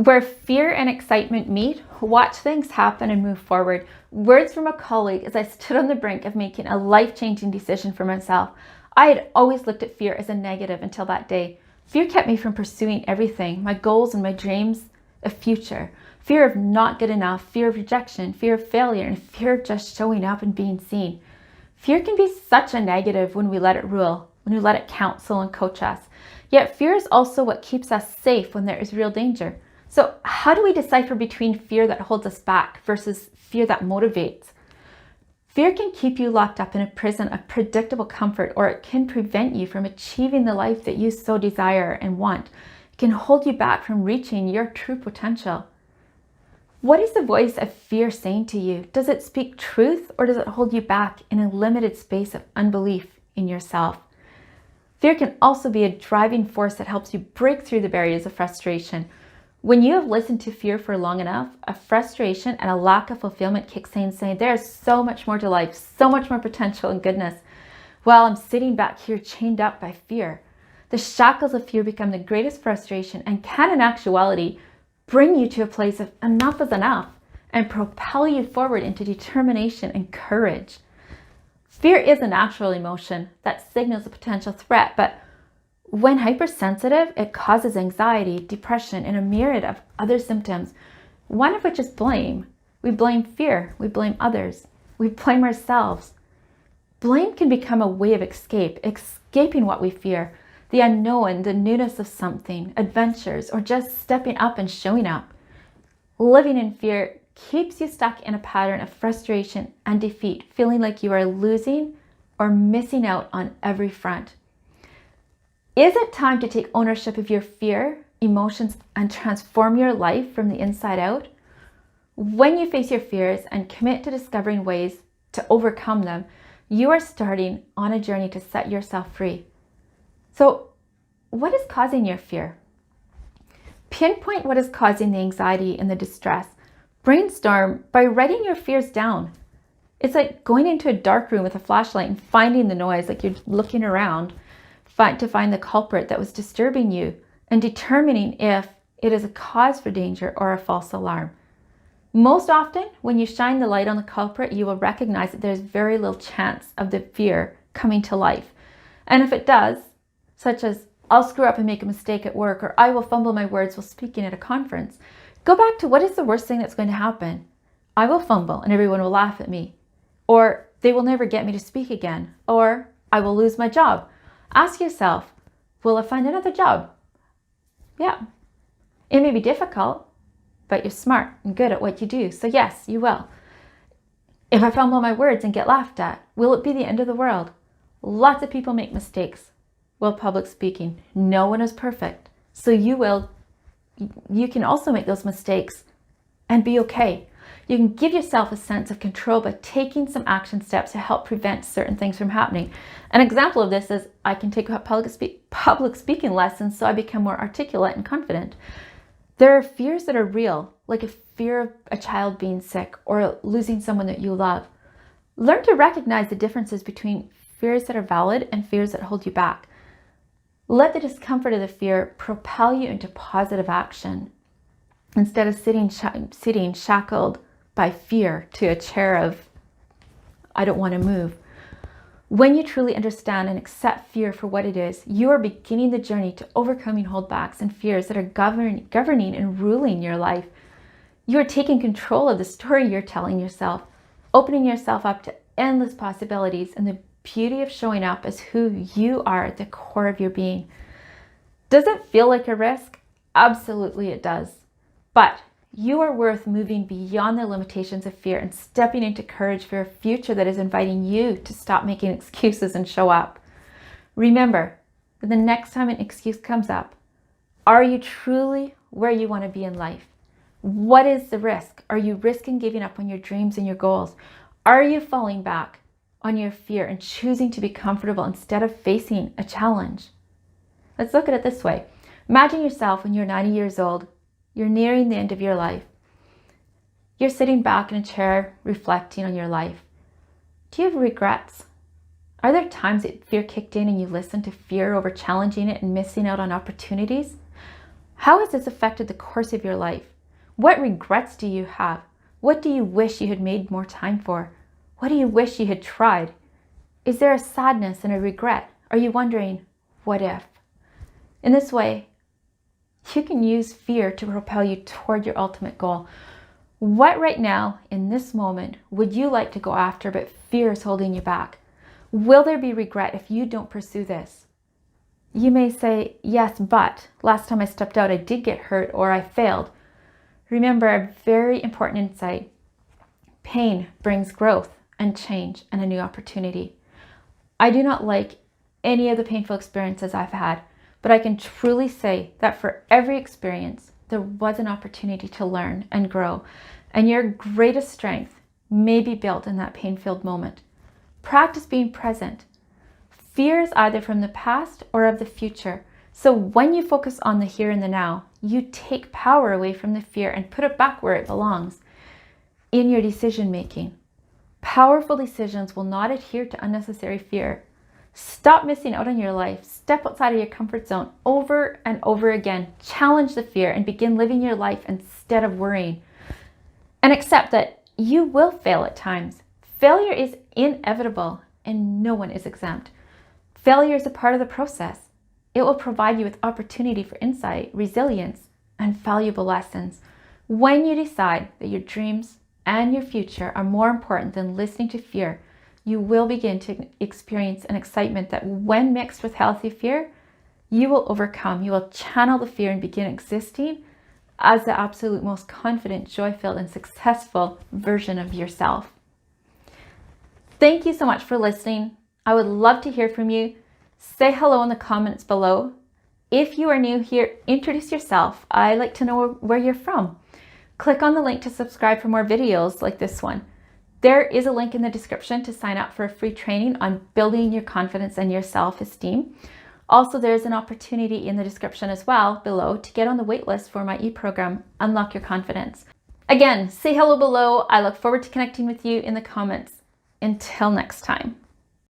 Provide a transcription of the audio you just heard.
Where fear and excitement meet, watch things happen and move forward. Words from a colleague as I stood on the brink of making a life-changing decision for myself. I had always looked at fear as a negative until that day. Fear kept me from pursuing everything, my goals and my dreams, a future. Fear of not good enough, fear of rejection, fear of failure, and fear of just showing up and being seen. Fear can be such a negative when we let it rule, when we let it counsel and coach us. Yet fear is also what keeps us safe when there is real danger. So how do we decipher between fear that holds us back versus fear that motivates? Fear can keep you locked up in a prison of predictable comfort, or it can prevent you from achieving the life that you so desire and want. It can hold you back from reaching your true potential. What is the voice of fear saying to you? Does it speak truth, or does it hold you back in a limited space of unbelief in yourself? Fear can also be a driving force that helps you break through the barriers of frustration. When you have listened to fear for long enough, a frustration and a lack of fulfillment kicks in, saying there's so much more to life, so much more potential and goodness, while I'm sitting back here chained up by fear. The shackles of fear become the greatest frustration and can, in actuality, bring you to a place of enough is enough and propel you forward into determination and courage. Fear is a natural emotion that signals a potential threat, but when hypersensitive, it causes anxiety, depression, and a myriad of other symptoms, one of which is blame. We blame fear, we blame others, we blame ourselves. Blame can become a way of escaping what we fear, the unknown, the newness of something, adventures, or just stepping up and showing up. Living in fear keeps you stuck in a pattern of frustration and defeat, feeling like you are losing or missing out on every front. Is it time to take ownership of your fear, emotions, and transform your life from the inside out? When you face your fears and commit to discovering ways to overcome them, you are starting on a journey to set yourself free. So, what is causing your fear? Pinpoint what is causing the anxiety and the distress. Brainstorm by writing your fears down. It's like going into a dark room with a flashlight and finding the noise, like you're looking around to find the culprit that was disturbing you and determining if it is a cause for danger or a false alarm. Most often, when you shine the light on the culprit, you will recognize that there's very little chance of the fear coming to life. And if it does, such as I'll screw up and make a mistake at work, or I will fumble my words while speaking at a conference, go back to what is the worst thing that's going to happen? I will fumble and everyone will laugh at me, or they will never get me to speak again, or I will lose my job. Ask yourself, will I find another job? Yeah. It may be difficult, but you're smart and good at what you do, so yes, you will. If I fumble my words and get laughed at, will it be the end of the world? Lots of people make mistakes while public speaking. No one is perfect, so you can also make those mistakes and be okay. You can give yourself a sense of control by taking some action steps to help prevent certain things from happening. An example of this is I can take public speaking lessons so I become more articulate and confident. There are fears that are real, like a fear of a child being sick or losing someone that you love. Learn to recognize the differences between fears that are valid and fears that hold you back. Let the discomfort of the fear propel you into positive action instead of sitting shackled by fear to a chair of, I don't want to move. When you truly understand and accept fear for what it is, you are beginning the journey to overcoming holdbacks and fears that are governing and ruling your life. You are taking control of the story you're telling yourself, opening yourself up to endless possibilities and the beauty of showing up as who you are at the core of your being. Does it feel like a risk? Absolutely it does. But you are worth moving beyond the limitations of fear and stepping into courage for a future that is inviting you to stop making excuses and show up. Remember that the next time an excuse comes up, are you truly where you want to be in life? What is the risk? Are you risking giving up on your dreams and your goals? Are you falling back on your fear and choosing to be comfortable instead of facing a challenge? Let's look at it this way. Imagine yourself when you're 90 years old. You're nearing the end of your life. You're sitting back in a chair reflecting on your life. Do you have regrets? Are there times that fear kicked in and you listened to fear over challenging it and missing out on opportunities? How has this affected the course of your life? What regrets do you have? What do you wish you had made more time for? What do you wish you had tried? Is there a sadness and a regret? Are you wondering, what if? In this way, you can use fear to propel you toward your ultimate goal. What right now, in this moment, would you like to go after but fear is holding you back? Will there be regret if you don't pursue this? You may say, yes, but last time I stepped out, I did get hurt or I failed. Remember a very important insight. Pain brings growth and change and a new opportunity. I do not like any of the painful experiences I've had, but I can truly say that for every experience, there was an opportunity to learn and grow, and your greatest strength may be built in that pain-filled moment. Practice being present. Fear is either from the past or of the future. So when you focus on the here and the now, you take power away from the fear and put it back where it belongs, in your decision making. Powerful decisions will not adhere to unnecessary fear. Stop missing out on your life. Step outside of your comfort zone over and over again. Challenge the fear and begin living your life instead of worrying. And accept that you will fail at times. Failure is inevitable and no one is exempt. Failure is a part of the process. It will provide you with opportunity for insight, resilience, and valuable lessons. When you decide that your dreams and your future are more important than listening to fear, you will begin to experience an excitement that when mixed with healthy fear, you will overcome. You will channel the fear and begin existing as the absolute most confident, joy-filled, and successful version of yourself. Thank you so much for listening. I would love to hear from you. Say hello in the comments below. If you are new here, introduce yourself. I like to know where you're from. Click on the link to subscribe for more videos like this one. There is a link in the description to sign up for a free training on building your confidence and your self-esteem. Also, there's an opportunity in the description as well below to get on the waitlist for my e-program, Unlock Your Confidence. Again, say hello below. I look forward to connecting with you in the comments. Until next time.